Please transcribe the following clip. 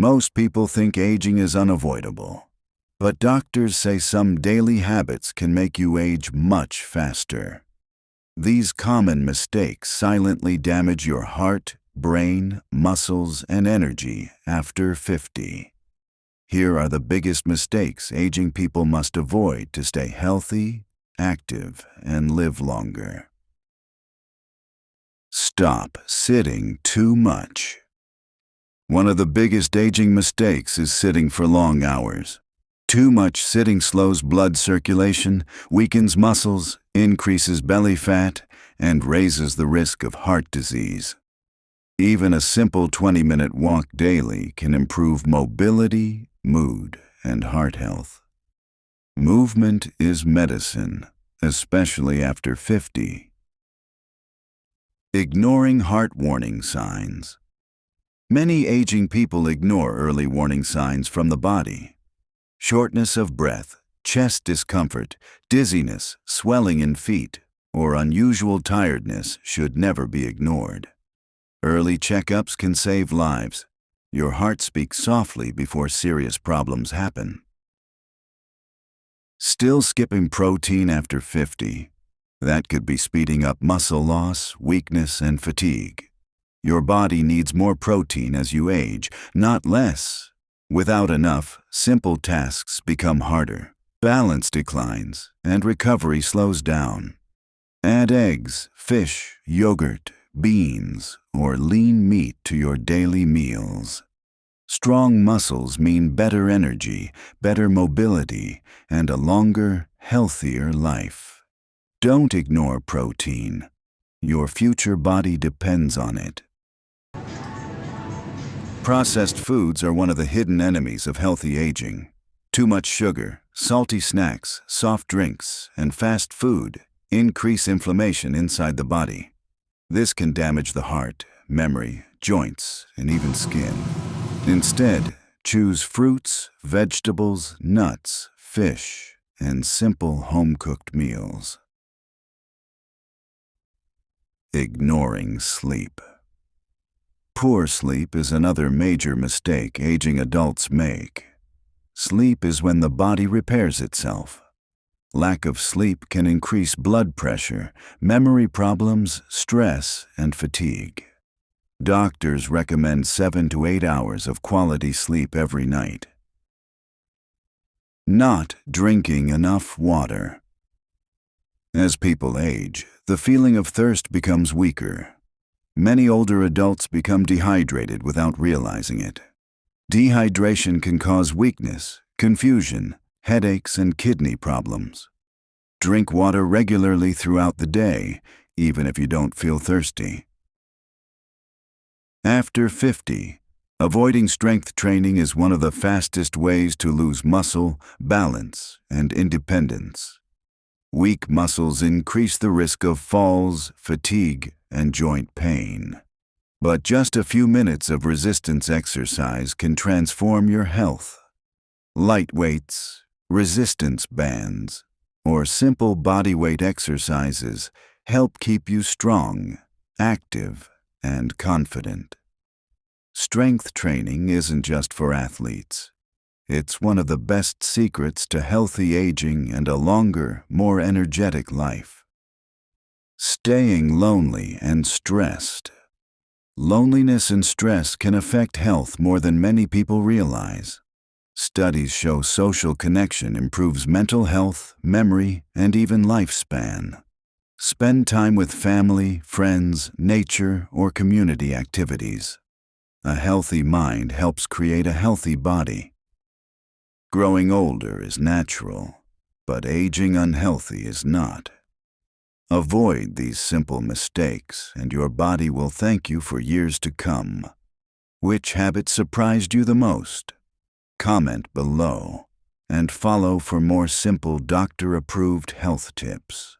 Most people think aging is unavoidable, but doctors say some daily habits can make you age much faster. These common mistakes silently damage your heart, brain, muscles, and energy after 50. Here are the biggest mistakes aging people must avoid to stay healthy, active, and live longer. Stop sitting too much. One of the biggest aging mistakes is sitting for long hours. Too much sitting slows blood circulation, weakens muscles, increases belly fat, and raises the risk of heart disease. Even a simple 20-minute walk daily can improve mobility, mood, and heart health. Movement is medicine, especially after 50. Ignoring heart warning signs. Many aging people ignore early warning signs from the body. Shortness of breath, chest discomfort, dizziness, swelling in feet, or unusual tiredness should never be ignored. Early checkups can save lives. Your heart speaks softly before serious problems happen. Still skipping protein after 50. That could be speeding up muscle loss, weakness, and fatigue. Your body needs more protein as you age, not less. Without enough, simple tasks become harder, balance declines, and recovery slows down. Add eggs, fish, yogurt, beans, or lean meat to your daily meals. Strong muscles mean better energy, better mobility, and a longer, healthier life. Don't ignore protein. Your future body depends on it. Processed foods are one of the hidden enemies of healthy aging. Too much sugar, salty snacks, soft drinks, and fast food increase inflammation inside the body. This can damage the heart, memory, joints, and even skin. Instead, choose fruits, vegetables, nuts, fish, and simple home-cooked meals. Ignoring sleep. Poor sleep is another major mistake aging adults make. Sleep is when the body repairs itself. Lack of sleep can increase blood pressure, memory problems, stress, and fatigue. Doctors recommend 7 to 8 hours of quality sleep every night. Not drinking enough water. As people age, the feeling of thirst becomes weaker. Many older adults become dehydrated without realizing it. Dehydration can cause weakness, confusion, headaches, and kidney problems. Drink water regularly throughout the day, even if you don't feel thirsty. After 50, avoiding strength training is one of the fastest ways to lose muscle, balance, and independence. Weak muscles increase the risk of falls, fatigue, and joint pain. But just a few minutes of resistance exercise can transform your health. Light weights, resistance bands, or simple bodyweight exercises help keep you strong, active, and confident. Strength training isn't just for athletes. It's one of the best secrets to healthy aging and a longer, more energetic life. Staying lonely and stressed. Loneliness and stress can affect health more than many people realize. Studies show social connection improves mental health, memory, and even lifespan. Spend time with family, friends, nature, or community activities. A healthy mind helps create a healthy body. Growing older is natural, but aging unhealthy is not. Avoid these simple mistakes, and your body will thank you for years to come. Which habit surprised you the most? Comment below, and follow for more simple doctor-approved health tips.